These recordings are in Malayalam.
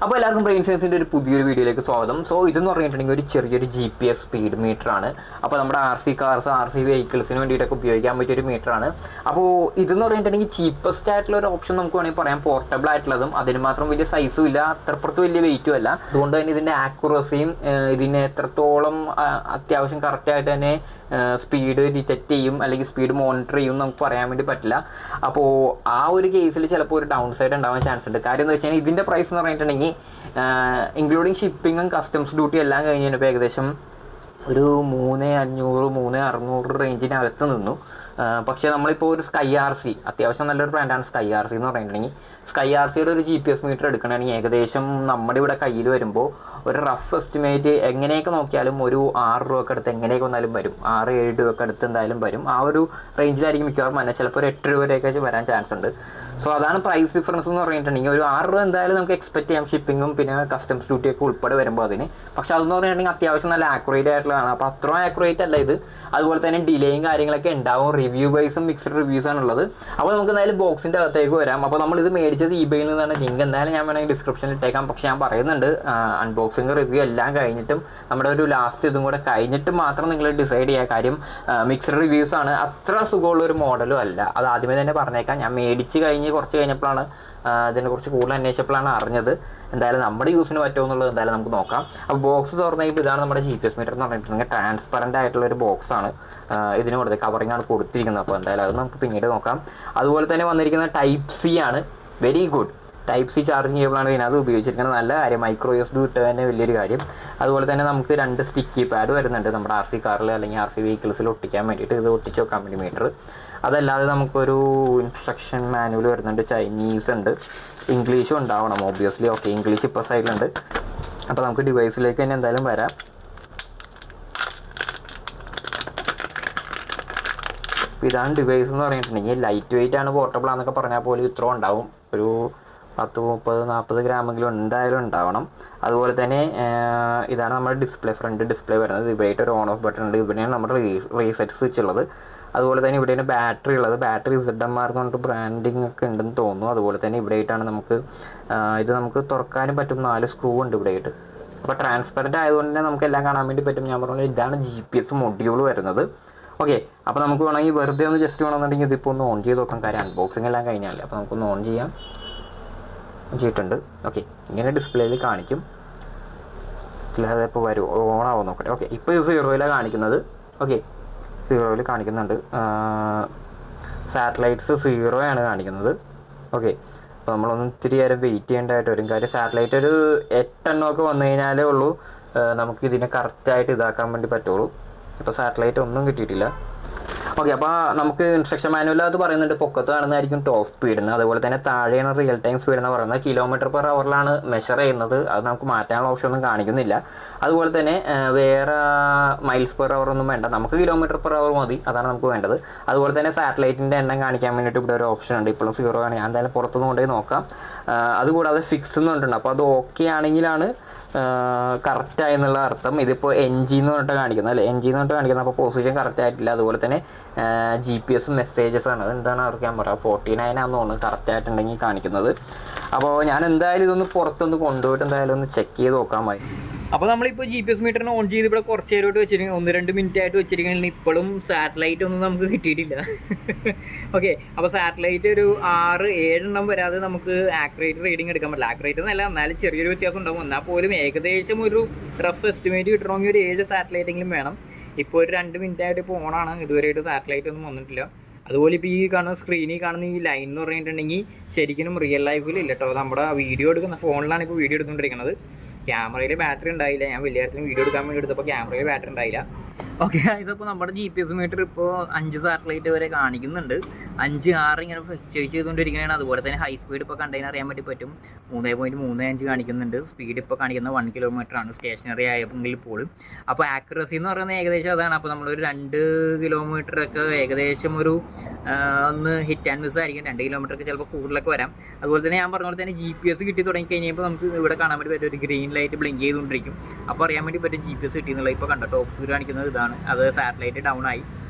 അപ്പോൾ എല്ലാവർക്കും ബ്രെയിൻ സയൻസിൻ്റെ ഒരു പുതിയൊരു വീഡിയോയിലേക്ക് സ്വാഗതം. സോ ഇതെന്ന് പറഞ്ഞിട്ടുണ്ടെങ്കിൽ ഒരു ചെറിയൊരു GPS സ്പീഡ് മീറ്ററാണ്. അപ്പോൾ നമ്മുടെ RC കാർസ് RC വെഹിക്കിൾസിന് വേണ്ടിയിട്ടൊക്കെ ഉപയോഗിക്കാൻ പറ്റിയൊരു മീറ്ററാണ്. അപ്പോൾ ഇതെന്ന് പറഞ്ഞിട്ടുണ്ടെങ്കിൽ ചീപ്പസ്റ്റ് ആയിട്ടുള്ള ഒരു ഓപ്ഷൻ നമുക്ക് വേണമെങ്കിൽ പറയാം. പോർട്ടബിൾ ആയിട്ടുള്ളതും അതിന് മാത്രം വലിയ സൈസും ഇല്ല, അത്രപ്പുറത്ത് വലിയ വെയിറ്റും അല്ല. അതുകൊണ്ട് തന്നെ ഇതിൻ്റെ ആക്യുറസിയും ഇതിന് എത്രത്തോളം അത്യാവശ്യം കറക്റ്റായിട്ട് തന്നെ സ്പീഡ് ഡിറ്റക്റ്റ് ചെയ്യും അല്ലെങ്കിൽ സ്പീഡ് മോണിറ്റർ ചെയ്യും നമുക്ക് പറയാൻ വേണ്ടി പറ്റില്ല. അപ്പോൾ ആ ഒരു കേസിൽ ചിലപ്പോൾ ഒരു ഡൗൺ സൈഡ് ഉണ്ടാവാൻ ചാൻസ് ഉണ്ട്. കാര്യം എന്ന് വെച്ച് കഴിഞ്ഞാൽ ഇതിൻ്റെ പ്രൈസ് എന്ന് പറഞ്ഞിട്ടുണ്ടെങ്കിൽ ഇൻക്ലൂഡിങ് ഷിപ്പിങ്ങും കസ്റ്റംസ് ഡ്യൂട്ടി എല്ലാം കഴിഞ്ഞ് കഴിഞ്ഞപ്പോൾ ഏകദേശം ഒരു 3500 3600 റേഞ്ചിനകത്ത് നിന്നു. പക്ഷേ നമ്മളിപ്പോൾ ഒരു സ്കൈ RC അത്യാവശ്യം നല്ലൊരു ബ്രാൻഡാണ് സ്കൈ RC എന്ന് പറഞ്ഞിട്ടുണ്ടെങ്കിൽ. സ്കൈ RCയുടെ ഒരു GPS മീറ്റർ എടുക്കണമെങ്കിൽ ഏകദേശം നമ്മുടെ ഇവിടെ കയ്യിൽ വരുമ്പോൾ ഒരു റഫ് എസ്റ്റിമേറ്റ് എങ്ങനെയൊക്കെ നോക്കിയാലും ഒരു 6 രൂപയ്ക്ക് അടുത്ത് എങ്ങനെയൊക്കെ വന്നാലും വരും, 6-7 രൂപയ്ക്ക് അടുത്ത് എന്തായാലും വരും. ആ ഒരു റേഞ്ചിലായിരിക്കും മിക്കവാറും തന്നെ, ചിലപ്പോൾ ഒരു 8 രൂപ വരെയൊക്കെ വരാൻ ചാൻസ് ഉണ്ട്. സോ അതാണ് പ്രൈസ് ഡിഫറൻസ് എന്ന് പറഞ്ഞിട്ടുണ്ടെങ്കിൽ. ഒരു 6 രൂപ എന്തായാലും നമുക്ക് എക്സ്പെക്ട് ചെയ്യാം, ഷിപ്പിങ്ങും പിന്നെ കസ്റ്റംസ് ഡ്യൂട്ടിയൊക്കെ ഉൾപ്പെടെ വരുമ്പോൾ അതിന്. പക്ഷേ അതെന്ന് പറഞ്ഞിട്ടുണ്ടെങ്കിൽ അത്യാവശ്യം നല്ല ആക്യുറേറ്റ് ആയിട്ടുള്ളതാണ്. അപ്പോൾ അത്ര ആക്യുറേറ്റ് അല്ല ഇത്. അതുപോലെ തന്നെ ഡിലേയും കാര്യങ്ങളൊക്കെ ഉണ്ടാവും. റിവ്യൂ വൈസും മിക്സ്ഡ് റിവ്യൂസാണുള്ളത്. അപ്പോൾ നമുക്ക് എന്തായാലും ബോക്സിൻ്റെ അകത്തേക്ക് വരാം. അപ്പോൾ നമ്മളിത് മേടിച്ചത് eBayയിൽ നിന്നാണ്. ലിങ്ക് എന്തായാലും ഞാൻ വേണമെങ്കിൽ ഡിസ്ക്രിപ്ഷനിൽ ഇട്ടേക്കാം. പക്ഷേ ഞാൻ പറയുന്നുണ്ട്, അൺബോക്സിങ് റിവ്യൂ എല്ലാം കഴിഞ്ഞിട്ടും നമ്മുടെ ഒരു ലാസ്റ്റ് ഇതും കൂടെ കഴിഞ്ഞിട്ട് മാത്രം നിങ്ങൾ ഡിസൈഡ് ചെയ്യുക. കാര്യം മിക്സ്ഡ് റിവ്യൂസാണ്, അത്ര സുഖമുള്ളൊരു മോഡലും അല്ല. അത് ആദ്യമേ തന്നെ പറഞ്ഞേക്കാം. ഞാൻ മേടിച്ച് കുറച്ച് കഴിഞ്ഞപ്പോഴാണ് ഇതിനെക്കുറിച്ച് കൂടുതൽ അന്വേഷിച്ചപ്പോഴാണ് അറിഞ്ഞത്. എന്തായാലും നമ്മുടെ യൂസിന് പറ്റുമോ എന്നുള്ളത് എന്തായാലും നമുക്ക് നോക്കാം. അപ്പോൾ ബോക്സ് തുറന്നെങ്കിൽ ഇതാണ് നമ്മുടെ GPS മീറ്റർ എന്ന് പറഞ്ഞിട്ടുണ്ടെങ്കിൽ. ട്രാൻസ്പെറൻ്റ് ആയിട്ടുള്ളൊരു ബോക്സാണ് ഇതിന് കൊടുത്തത്, കവറിംഗ് ആണ് കൊടുത്തിരിക്കുന്നത്. അപ്പോൾ എന്തായാലും അത് നമുക്ക് പിന്നീട് നോക്കാം. അതുപോലെ തന്നെ വന്നിരിക്കുന്ന Type-C ആണ്. Very good. Type-C ചാർജിങ് കേബിളാണ് ഇതിനകത്ത് ഉപയോഗിച്ചിരിക്കുന്നത്. നല്ല കാര്യം. മൈക്രോ USB ഇട്ട് തന്നെ വലിയൊരു കാര്യം. അതുപോലെ തന്നെ നമുക്ക് 2 സ്റ്റിക്കി പാഡ് വരുന്നുണ്ട് നമ്മുടെ RC കാറിൽ അല്ലെങ്കിൽ RC വെഹിക്കിൾസിൽ ഒട്ടിക്കാൻ വേണ്ടിയിട്ട്. ഇത് ഒട്ടിച്ച് വെക്കാൻ വേണ്ടി മീറ്റർ. അതല്ലാതെ നമുക്കൊരു ഇൻസ്ട്രക്ഷൻ മാനുവൽ വരുന്നുണ്ട്. ചൈനീസ് ഉണ്ട്, ഇംഗ്ലീഷും ഉണ്ടാവണം ഓബ്വിയസ്ലി. ഓക്കെ, ഇംഗ്ലീഷ് ഇപ്പോൾ സൈഡിലുണ്ട്. അപ്പോൾ നമുക്ക് ഡിവൈസിലേക്ക് തന്നെ എന്തായാലും വരാം. അപ്പോൾ ഇതാണ് ഡിവൈസ് എന്ന് പറഞ്ഞിട്ടുണ്ടെങ്കിൽ. ലൈറ്റ് വെയിറ്റ് ആണ്, പോർട്ടബിൾ ആണെന്നൊക്കെ പറഞ്ഞാൽ പോലും ഇത്ര ഉണ്ടാവും. ഒരു 10-30-40 ഗ്രാമെങ്കിലും എന്തായാലും ഉണ്ടാവണം. അതുപോലെ തന്നെ ഇതാണ് നമ്മുടെ ഡിസ്പ്ലേ, ഫ്രണ്ട് ഡിസ്പ്ലേ വരുന്നത്. ഇവിടെയായിട്ട് ഒരു ഓൺ ഓഫ് ബട്ടൺ ഉണ്ട്. ഇവിടെയാണ് നമ്മുടെ റീസെറ്റ് സ്വിച്ച് ഉള്ളത്. അതുപോലെ തന്നെ ഇവിടെയാണ് ബാറ്ററി ഉള്ളത്. ബാറ്ററി ZMR എന്ന് പറഞ്ഞിട്ട് ബ്രാൻഡിങ് ഒക്കെ ഉണ്ടെന്ന് തോന്നുന്നു. അതുപോലെ തന്നെ ഇവിടെയായിട്ടാണ് നമുക്ക് ഇത് നമുക്ക് തുറക്കാനും പറ്റും. 4 സ്ക്രൂ ഉണ്ട് ഇവിടെയായിട്ട്. അപ്പോൾ ട്രാൻസ്പെറൻറ്റ് ആയതുകൊണ്ട് തന്നെ നമുക്ക് എല്ലാം കാണാൻ വേണ്ടി പറ്റും. ഞാൻ പറഞ്ഞ ഇതാണ് GPS മൊഡ്യൂൾ വരുന്നത്. ഓക്കെ, അപ്പോൾ നമുക്ക് വേണമെങ്കിൽ വെറുതെ ഒന്ന് ജസ്റ്റ് വേണമെന്നുണ്ടെങ്കിൽ ഇതിപ്പോൾ ഒന്ന് ഓൺ ചെയ്ത് നോക്കാം. കാര്യം അൺബോക്സിങ് എല്ലാം കഴിഞ്ഞാലേ. അപ്പോൾ നമുക്കൊന്ന് ഓൺ ചെയ്യാം. ചെയ്തിട്ടുണ്ട്. ഓക്കെ, ഇങ്ങനെ ഡിസ്പ്ലേയിൽ കാണിക്കും. അല്ലാതെ ഇപ്പോൾ വരും, ഓണാവും നോക്കട്ടെ. ഓക്കെ, ഇപ്പോൾ ഇത് 0-യിലാണ് കാണിക്കുന്നത്. ഓക്കെ, 0-യിൽ കാണിക്കുന്നുണ്ട്. സാറ്റലൈറ്റ്സ് 0 കാണിക്കുന്നത്. ഓക്കെ, അപ്പോൾ നമ്മളൊന്ന് ഇത്തിരി നേരം വെയിറ്റ് ചെയ്യേണ്ടതായിട്ട് വരും. കാര്യം സാറ്റലൈറ്റ് ഒരു 8 എണ്ണമൊക്കെ വന്നു കഴിഞ്ഞാലേ ഉള്ളൂ നമുക്ക് ഇതിനെ കറക്റ്റായിട്ട് ഇതാക്കാൻ വേണ്ടി പറ്റുള്ളൂ. ഇപ്പോൾ സാറ്റലൈറ്റ് ഒന്നും കിട്ടിയിട്ടില്ല. ഓക്കെ, അപ്പോൾ നമുക്ക് ഇൻസ്ട്രക്ഷൻ മാനുവൽ അത് പറയുന്നുണ്ട് പൊക്കത്ത് കാണുന്നതായിരിക്കും ടോപ്പ് സ്പീഡ് എന്ന്. അതുപോലെ തന്നെ താഴെയാണ് റിയൽ ടൈം സ്പീഡ് എന്ന് പറയുന്നത്. km/h മെഷർ ചെയ്യുന്നത്. അത് നമുക്ക് മാറ്റാനുള്ള ഓപ്ഷൻ ഒന്നും കാണിക്കുന്നില്ല. അതുപോലെ തന്നെ വേറെ mile/h ഒന്നും വേണ്ട, നമുക്ക് km/h മതി, അതാണ് നമുക്ക് വേണ്ടത്. അതുപോലെ തന്നെ സാറ്റലൈറ്റിൻ്റെ എണ്ണം കാണിക്കാൻ വേണ്ടിയിട്ട് ഇവിടെ ഒരു ഓപ്ഷൻ ഉണ്ട്. ഇപ്പോഴും 0 ആണ്. ഞാൻ എന്തായാലും പുറത്തുനിന്ന് കൊണ്ടുപോയി നോക്കാം. അതുകൂടാതെ ഫിക്സ് എന്നുണ്ട്. അപ്പോൾ അത് ഓക്കെ ആണെങ്കിലാണ് കറക്റ്റായി എന്നുള്ള അർത്ഥം. ഇതിപ്പോൾ NG എന്ന് പറഞ്ഞിട്ട് കാണിക്കുന്നത് അല്ലേ, NG എന്ന് പറഞ്ഞിട്ട് കാണിക്കുന്നത്. അപ്പോൾ പൊസിഷൻ കറക്റ്റ് ആയിട്ടില്ല. അതുപോലെ തന്നെ GPS മെസ്സേജസ് ആണ്. എന്താണ് അവർക്ക് ഞാൻ പറയാം, 49 ആണെന്ന് തോന്നുന്നു കറക്റ്റായിട്ടുണ്ടെങ്കിൽ കാണിക്കുന്നത്. അപ്പോൾ ഞാൻ എന്തായാലും ഇതൊന്ന് പുറത്തൊന്ന് കൊണ്ടുപോയിട്ട് എന്തായാലും ഒന്ന് ചെക്ക് ചെയ്ത് നോക്കാമായി. അപ്പോൾ നമ്മളിപ്പോൾ GPS മീറ്ററിന് ഓൺ ചെയ്ത് ഇവിടെ കുറച്ച് നേരമായിട്ട് വെച്ചിരിക്കുന്നത്, 1-2 മിനിറ്റ് ആയിട്ട് വെച്ചിരിക്കുന്നത്. ഇപ്പോഴും സാറ്റലൈറ്റ് ഒന്നും നമുക്ക് കിട്ടിയിട്ടില്ല. ഓക്കെ, അപ്പോൾ സാറ്റലൈറ്റ് ഒരു 6-7 എണ്ണം വരാതെ നമുക്ക് ആക്യുറേറ്റ് റീഡിങ് എടുക്കാൻ പറ്റില്ല. ആക്യുറേറ്റ് എന്നല്ല, എന്നാലും ചെറിയൊരു വ്യത്യാസം ഉണ്ടാവും. എന്നാൽ പോലും ഏകദേശം ഒരു റഫ് എസ്റ്റിമേറ്റ് കിട്ടണമെങ്കിൽ ഒരു 7 സാറ്റലൈറ്റെങ്കിലും വേണം. ഇപ്പോൾ ഒരു 2 മിനിറ്റ് ആയിട്ട് ഇപ്പോൾ ഓണാണ്. ഇതുവരെയായിട്ട് സാറ്റലൈറ്റ് ഒന്നും വന്നിട്ടില്ല. അതുപോലെ ഇപ്പോൾ ഈ കാണുന്ന സ്ക്രീനിൽ കാണുന്ന ഈ ലൈൻ എന്ന് പറഞ്ഞിട്ടുണ്ടെങ്കിൽ ശരിക്കും റിയൽ ലൈഫിൽ ഇല്ല കേട്ടോ. നമ്മുടെ വീഡിയോ എടുക്കുന്ന ഫോണിലാണ് ഇപ്പോൾ വീഡിയോ എടുത്തുകൊണ്ടിരിക്കുന്നത്. ക്യാമറയിൽ ബാറ്ററി ഉണ്ടായില്ല. ഞാൻ വലിയ കാര്യത്തിലും വീഡിയോ എടുക്കാൻ വേണ്ടി എടുത്തപ്പോൾ ക്യാമറയിൽ ബാറ്ററി ഉണ്ടായില്ല. ഓക്കെ, ഇതിപ്പോൾ നമ്മുടെ GPS മീറ്റർ ഇപ്പോൾ 5 സാറ്റലൈറ്റ് വരെ കാണിക്കുന്നുണ്ട്. 5-6 ഇങ്ങനെ ഫ്ലക്ച്വേറ്റ് ചെയ്തുകൊണ്ടിരിക്കുകയാണ്. അതുപോലെ തന്നെ ഹൈ സ്പീഡ് ഇപ്പോൾ കണ്ടെയ്നർ അറിയാൻ വേണ്ടി പറ്റും. 3.35 കാണിക്കുന്നുണ്ട്. സ്പീഡ് ഇപ്പോൾ കാണിക്കുന്നത് 1 km സ്റ്റേഷനറി ആയെങ്കിൽ പോലും. അപ്പോൾ ആക്യുറസി എന്ന് പറയുന്നത് ഏകദേശം അതാണ്. അപ്പോൾ നമ്മളൊരു 2 കിലോമീറ്ററൊക്കെ ഏകദേശം ഒരു ഒന്ന് ഹിറ്റ് ആൻഡ് മിസ് ആയിരിക്കും. 2 കിലോമീറ്ററൊക്കെ ചിലപ്പോൾ കൂടുതലൊക്കെ വരാം. അതുപോലെ തന്നെ ഞാൻ പറഞ്ഞ പോലെ തന്നെ GPS കിട്ടി തുടങ്ങി കഴിഞ്ഞപ്പോൾ നമുക്ക് ഇവിടെ കാണാൻ വേണ്ടി പറ്റും, ഒരു ഗ്രീൻ ലൈറ്റ് ബ്ലിങ്ക് ചെയ്തുകൊണ്ടിരിക്കും. അപ്പോൾ അറിയാൻ വേണ്ടി പറ്റും GPS കിട്ടിയെന്നുള്ളത്. ഇപ്പോൾ കണ്ട ടോപ്പ് സ്പീഡ് കാണിക്കുന്നത് ഇതാണ്. അത് സാറ്റലൈറ്റ് ഡൗൺ ആയി.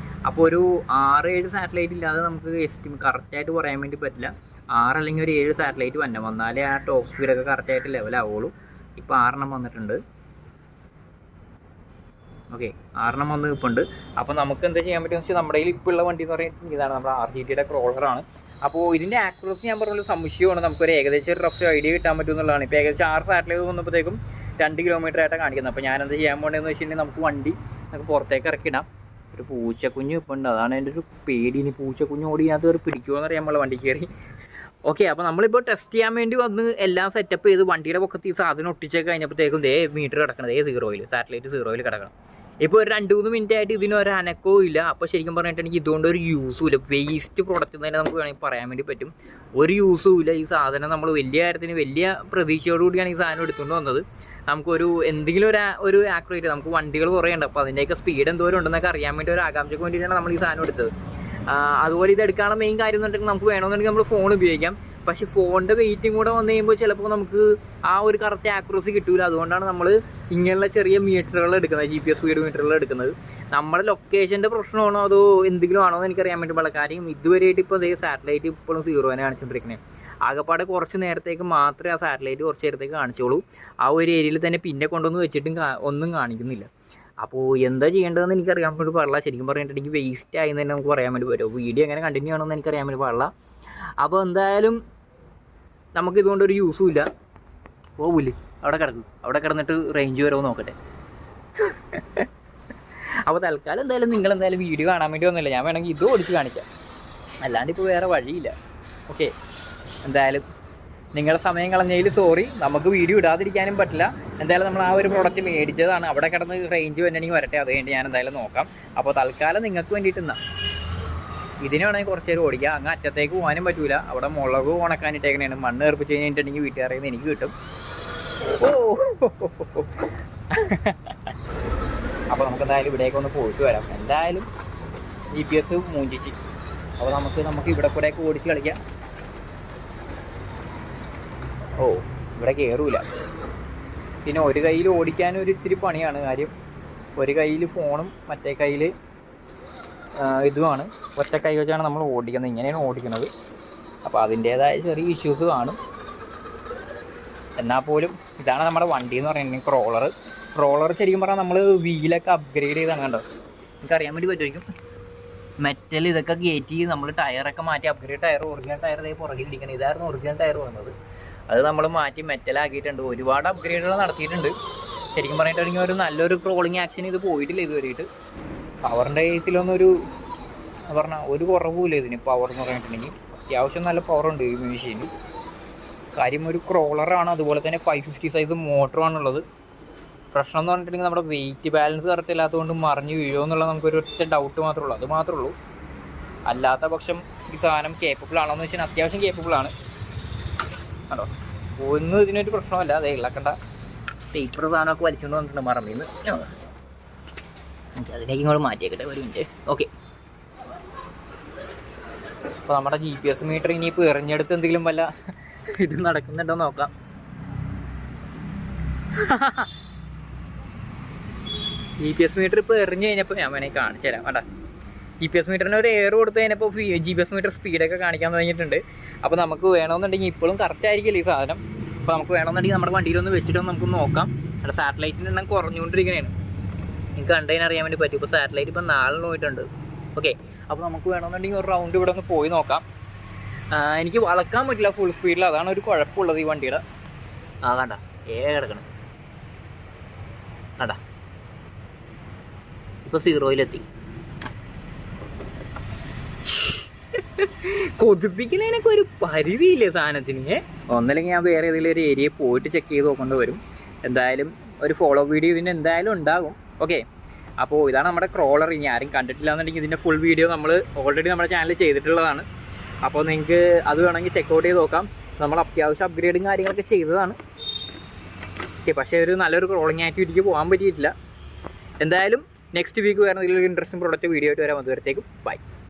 അപ്പോൾ ഒരു 6-7 സാറ്റലൈറ്റ് ഇല്ലാതെ നമുക്ക് കറക്റ്റായിട്ട് പറയാൻ വേണ്ടി പറ്റില്ല. 6 അല്ലെങ്കിൽ ഒരു 7 സാറ്റലൈറ്റ് വന്നാലേ ആ ടോപ്പ് സ്പീഡൊക്കെ കറക്റ്റായിട്ട് ലെവലാവുള്ളൂ. ഇപ്പോൾ 6 വന്നിട്ടുണ്ട്. ഓക്കെ, 6 വന്ന് നിൽപ്പുണ്ട്. അപ്പോൾ നമുക്ക് എന്താ ചെയ്യാൻ പറ്റുമെന്ന് വെച്ചാൽ നമ്മുടെ കയ്യിൽ ഇപ്പോൾ ഉള്ള വണ്ടി എന്ന് പറയുന്നത് ഇതാണ്, നമ്മുടെ RGTയുടെ ക്രോളറാണ്. അപ്പോൾ ഇതിൻ്റെ ആക്യുറസി ഞാൻ പറഞ്ഞ സംശയമാണ്. നമുക്കൊരു ഏകദേശം ഒരു റഫ് ഐഡിയ കിട്ടാൻ പറ്റുമെന്നുള്ളതാണ്. ഇപ്പോൾ ഏകദേശം 6 സാറ്റലൈറ്റ് വന്നപ്പോഴത്തേക്കും 2 കിലോമീറ്റർ ആയിട്ടാണ് കാണിക്കുന്നത്. അപ്പോൾ ഞാനെന്താ ചെയ്യാൻ പോകേണ്ടതെന്ന് വെച്ചിട്ടുണ്ടെങ്കിൽ നമുക്ക് വണ്ടി നമുക്ക് പുറത്തേക്ക് ഇറക്കിടാം. ഒരു പൂച്ചക്കുഞ്ഞ് ഇപ്പോൾ ഉണ്ട്, അതാണ് എൻ്റെ ഒരു പേടി. ഇനി പൂച്ചക്കുഞ്ഞ് ഓടിനകത്ത് കയറി പിടിക്കുമോ എന്നറിയാമുള്ള വണ്ടി കയറി. ഓക്കെ, അപ്പോൾ നമ്മളിപ്പോൾ ടെസ്റ്റ് ചെയ്യാൻ വേണ്ടി വന്ന് എല്ലാം സെറ്റപ്പ് ചെയ്ത് വണ്ടിയുടെ പൊക്കത്ത് ഈ സാധനം ഒട്ടിച്ചൊക്കെ കഴിഞ്ഞപ്പോഴത്തേക്കും മീറ്റർ കിടക്കണം 0-യിൽ, സാറ്റലൈറ്റ് 0-യിൽ കിടക്കണം. ഇപ്പോൾ ഒരു 2-3 മിനിറ്റ് ആയിട്ട് ഇതിനൊരു അനക്കവും ഇല്ല. അപ്പോൾ ശരിക്കും പറഞ്ഞിട്ടുണ്ടെങ്കിൽ ഇതുകൊണ്ട് ഒരു യൂസും ഇല്ല. വേസ്റ്റ് പ്രോഡക്റ്റ് തന്നെ നമുക്ക് വേണമെങ്കിൽ പറയാൻ വേണ്ടി പറ്റും. ഒരു യൂസും ഇല്ല. ഈ സാധനം നമ്മൾ വലിയ കാര്യത്തിന് വലിയ പ്രതീക്ഷയോടുകൂടിയാണ് ഈ സാധനം എടുത്തുകൊണ്ട് വന്നത്. നമുക്കൊരു എന്തെങ്കിലും ഒരു ആക്യുറേറ്റ്, നമുക്ക് വണ്ടികൾ കുറേ ഉണ്ട്, അപ്പോൾ അതിൻ്റെയൊക്കെ സ്പീഡ് എന്തോരം ഉണ്ടെന്നൊക്കെ അറിയാൻ വേണ്ടി ഒരു ആകാംക്ഷയ്ക്ക് വേണ്ടിയിട്ടാണ് നമ്മൾ ഈ സാധനം എടുത്തത്. അതുപോലെ ഇത് എടുക്കാനുള്ള മെയിൻ കാര്യം എന്നുണ്ടെങ്കിൽ നമുക്ക് വേണമെന്നുണ്ടെങ്കിൽ നമ്മൾ ഫോൺ ഉപയോഗിക്കാം. പക്ഷേ ഫോണിൻ്റെ വെയിറ്റും കൂടെ വന്നു കഴിയുമ്പോൾ ചിലപ്പോൾ നമുക്ക് ആ ഒരു കറക്റ്റ് ആക്യുറസി കിട്ടില്ല. അതുകൊണ്ടാണ് നമ്മൾ ഇങ്ങനെയുള്ള ചെറിയ മീറ്ററുകൾ എടുക്കുന്നത്, GPS സ്പീഡ് മീറ്ററുകൾ എടുക്കുന്നത്. നമ്മുടെ ലൊക്കേഷൻ്റെ പ്രശ്നമാണോ അതോ എന്തെങ്കിലും ആണോ എന്ന് എനിക്കറിയാൻ വേണ്ടി പാടില്ല. കാര്യം ഇതുവരെയായിട്ട് ഇപ്പോൾ സാറ്റലൈറ്റ് ഇപ്പോഴും 0-നെ കാണിച്ചുകൊണ്ടിരിക്കുന്നത്. ആകെപ്പാടെ കുറച്ച് നേരത്തേക്ക് മാത്രമേ ആ സാറ്റലൈറ്റ് കുറച്ച് നേരത്തേക്ക് കാണിച്ചോളൂ. ആ ഒരു ഏരിയയിൽ തന്നെ പിന്നെ കൊണ്ടുവന്ന് വെച്ചിട്ടും ഒന്നും കാണിക്കുന്നില്ല. അപ്പോൾ എന്താ ചെയ്യേണ്ടതെന്ന് എനിക്കറിയാൻ വേണ്ടി പാടില്ല. ശരിക്കും പറഞ്ഞിട്ടുണ്ടെങ്കിൽ വേസ്റ്റ് ആയി തന്നെ നമുക്ക് പറയാൻ വേണ്ടി പറ്റുമോ. വീഡിയോ എങ്ങനെ കണ്ടിന്യൂ ആണെന്ന് എനിക്കറിയാൻ വേണ്ടി പാടില്ല. അപ്പോൾ എന്തായാലും നമുക്കിതുകൊണ്ടൊരു യൂസും ഇല്ല. പോവില്ല, അവിടെ കിടക്കും. അവിടെ കിടന്നിട്ട് റേഞ്ച് വരുമോ നോക്കട്ടെ. അപ്പോൾ തൽക്കാലം എന്തായാലും നിങ്ങളെന്തായാലും വീഡിയോ കാണാൻ വേണ്ടി വന്നില്ല. ഞാൻ വേണമെങ്കിൽ ഇത് ഓടിച്ച് കാണിക്കാം, അല്ലാണ്ട് ഇപ്പോൾ വേറെ വഴിയില്ല. ഓക്കെ, എന്തായാലും നിങ്ങളുടെ സമയം കളഞ്ഞതിൽ സോറി. നമുക്ക് വീഡിയോ ഇടാതിരിക്കാനും പറ്റില്ല. എന്തായാലും നമ്മൾ ആ ഒരു പ്രോഡക്റ്റ് മേടിച്ചതാണ്. അവിടെ കിടന്ന് റേഞ്ച് വന്നിട്ടുണ്ടെങ്കിൽ വരട്ടെ, അത് കഴിഞ്ഞ് ഞാൻ എന്തായാലും നോക്കാം. അപ്പോൾ തൽക്കാലം നിങ്ങൾക്ക് വേണ്ടിയിട്ട് ഇതിന് വേണമെങ്കിൽ കുറച്ച് നേരം ഓടിക്കാം. അങ്ങ് അറ്റത്തേക്ക് പോകാനും പറ്റില്ല. അവിടെ മുളക് ഉണക്കാനിട്ടേക്കണേണ്. മണ്ണ് ഏർപ്പിച്ച് കഴിഞ്ഞിട്ടുണ്ടെങ്കിൽ വീട്ടുകാരിൽ നിന്ന് എനിക്ക് കിട്ടും. ഓ, അപ്പോൾ നമുക്ക് എന്തായാലും ഇവിടേക്ക് ഒന്ന് പോയിട്ട് വരാം. എന്തായാലും GPS മൂഞ്ചിച്ച്. അപ്പോൾ നമുക്ക് ഇവിടെ കൂടെയൊക്കെ ഓടിച്ച് കളിക്കാം. ഓ, ഇവിടെ കയറൂല. പിന്നെ ഒരു കയ്യിൽ ഓടിക്കാനൊരു ഇത്തിരി പണിയാണ്. കാര്യം ഒരു കയ്യിൽ ഫോണും മറ്റേ കയ്യിൽ ഇതുമാണ്. ഒറ്റ കൈ വെച്ചാണ് നമ്മൾ ഓടിക്കുന്നത്. ഇങ്ങനെയാണ് ഓടിക്കുന്നത്. അപ്പോൾ അതിൻ്റേതായ ചെറിയ ഇഷ്യൂസ് കാണും. എന്നാൽ പോലും ഇതാണ് നമ്മുടെ വണ്ടി എന്ന് പറയുന്നത്, ക്രോളർ. ശരിക്കും പറഞ്ഞാൽ നമ്മൾ വീലൊക്കെ അപ്ഗ്രേഡ് ചെയ്താണ്. കണ്ടോ, എനിക്കറിയാൻ വേണ്ടി പറ്റുമായിരിക്കും. മെറ്റൽ ഇതൊക്കെ കയറ്റി നമ്മൾ ടയറൊക്കെ മാറ്റി അപ്ഗ്രേഡ് ടയർ, ഒറിജിനൽ ടയർ ഇതേ പുറകിലിരിക്കണം. ഇതായിരുന്നു ഒറിജിനൽ ടയർ വന്നത്. അത് നമ്മൾ മാറ്റി മെറ്റലാക്കിയിട്ടുണ്ട്. ഒരുപാട് അപ്ഗ്രേഡുകൾ നടത്തിയിട്ടുണ്ട്. ശരിക്കും പറഞ്ഞിട്ടുണ്ടെങ്കിൽ ഒരു നല്ലൊരു ക്രോളിങ് ആക്ഷൻ ഇത് പോയിട്ടില്ല ഇതുവരെയായിട്ട്. പവറിൻ്റെ കേസിലൊന്നും പറഞ്ഞാൽ ഒരു കുറവുമില്ല ഇതിന്. പവർ എന്ന് പറഞ്ഞിട്ടുണ്ടെങ്കിൽ അത്യാവശ്യം നല്ല പവറുണ്ട് ഈ മെഷീന്. കാര്യം ഒരു ക്രോളറാണ്. അതുപോലെ തന്നെ 550 സൈസ് മോട്ടറുമാണുള്ളത്. പ്രശ്നം എന്ന് പറഞ്ഞിട്ടുണ്ടെങ്കിൽ നമ്മുടെ വെയിറ്റ് ബാലൻസ് കറക്റ്റ് ഇല്ലാത്തതുകൊണ്ട് മറിഞ്ഞ് വീഴുമോ എന്നുള്ളത് നമുക്കൊരു ഒറ്റ ഡൗട്ട് മാത്രമേ ഉള്ളൂ. അത് മാത്രമേ ഉള്ളൂ. അല്ലാത്ത പക്ഷം ഈ സാധനം കേപ്പബിൾ ആണോ എന്ന് വെച്ചാൽ അത്യാവശ്യം കേപ്പബിളാണ്. ആണോ, ഒന്നും ഇതിനൊരു പ്രശ്നമല്ല. അതേ ഇളക്കണ്ട ടേപ്പർ സാധനമൊക്കെ വലിച്ചുകൊണ്ട് വന്നിട്ടുണ്ട് മറമ്പിന്ന്. അതിലേക്ക് ഇങ്ങോട്ട് മാറ്റിയേക്കട്ടെ ഒരു മിനിറ്റ്. ഓക്കെ, അപ്പോൾ നമ്മുടെ GPS മീറ്റർ ഇനിയിപ്പോൾ എറിഞ്ഞെടുത്ത് എന്തെങ്കിലും വല്ല ഇത് നടക്കുന്നുണ്ടോ നോക്കാം. GPS മീറ്റർ ഇപ്പോൾ എറിഞ്ഞ് കഴിഞ്ഞപ്പോൾ ഞാൻ വേണമെങ്കിൽ കാണിച്ചു തരാം. വേണ്ട, GPS മീറ്ററിന് ഒരു എയർ കൊടുത്ത് കഴിഞ്ഞപ്പോൾ GPS മീറ്റർ സ്പീഡൊക്കെ കാണിക്കാൻ തുടങ്ങിയിട്ടുണ്ട്. അപ്പോൾ നമുക്ക് വേണമെന്നുണ്ടെങ്കിൽ ഇപ്പോഴും കറക്റ്റ് ആയിരിക്കില്ല ഈ സാധനം. അപ്പോൾ നമുക്ക് വേണമെന്നുണ്ടെങ്കിൽ നമ്മുടെ വണ്ടിയിലൊന്ന് വെച്ചിട്ടൊന്ന് നമുക്ക് നോക്കാം. അവിടെ സാറ്റലൈറ്റിൻ്റെ എണ്ണം കുറഞ്ഞുകൊണ്ടിരിക്കുകയാണ്. നിങ്ങൾക്ക് കണ്ടതിന് അറിയാൻ വേണ്ടി പറ്റും. ഇപ്പോൾ സാറ്റലൈറ്റ് ഇപ്പോൾ 4 പോയിട്ടുണ്ട്. ഓക്കെ, അപ്പോൾ നമുക്ക് വേണമെന്നുണ്ടെങ്കിൽ ഒരു റൗണ്ട് ഇവിടെ ഒന്ന് പോയി നോക്കാം. എനിക്ക് വളക്കാൻ പറ്റില്ല ഫുൾ സ്പീഡിൽ, അതാണ് ഒരു കുഴപ്പമുള്ളത് ഈ വണ്ടിയുടെ. കണ്ട കിടക്കണം. കണ്ട ഇപ്പോൾ 0-ലെത്തി. കൊതിപ്പിക്കുന്നതിനൊക്കെ ഒരു പരിധിയില്ലേ സാധനത്തിന്. ഒന്നല്ലെങ്കിൽ ഞാൻ വേറെ ഏതെങ്കിലും ഒരു ഏരിയയിൽ പോയിട്ട് ചെക്ക് ചെയ്ത് നോക്കേണ്ടി വരും. എന്തായാലും ഒരു ഫോളോ വീഡിയോ ഇതിന് എന്തായാലും ഉണ്ടാകും. ഓക്കെ, അപ്പോൾ ഇതാണ് നമ്മുടെ ക്രോളർ. ഇനി ആരും കണ്ടിട്ടില്ല എന്നുണ്ടെങ്കിൽ ഇതിൻ്റെ ഫുൾ വീഡിയോ നമ്മൾ ഓൾറെഡി നമ്മുടെ ചാനലിൽ ചെയ്തിട്ടുള്ളതാണ്. അപ്പോൾ നിങ്ങൾക്ക് അത് വേണമെങ്കിൽ ചെക്കൗട്ട് ചെയ്ത് നോക്കാം. നമ്മൾ അത്യാവശ്യം അപ്ഗ്രേഡും കാര്യങ്ങളൊക്കെ ചെയ്തതാണ്. ഓക്കെ, പക്ഷേ ഒരു നല്ലൊരു ക്രോളിങ് ആക്ടിവിറ്റിക്ക് പോകാൻ പറ്റിയിട്ടില്ല. എന്തായാലും നെക്സ്റ്റ് വീക്ക് വേറെ എന്തെങ്കിലും ഇൻട്രസ്റ്റിംഗ് പ്രൊഡക്റ്റ് വീഡിയോ ആയിട്ട് വരാൻ. അതുവരത്തേക്കും ബൈ.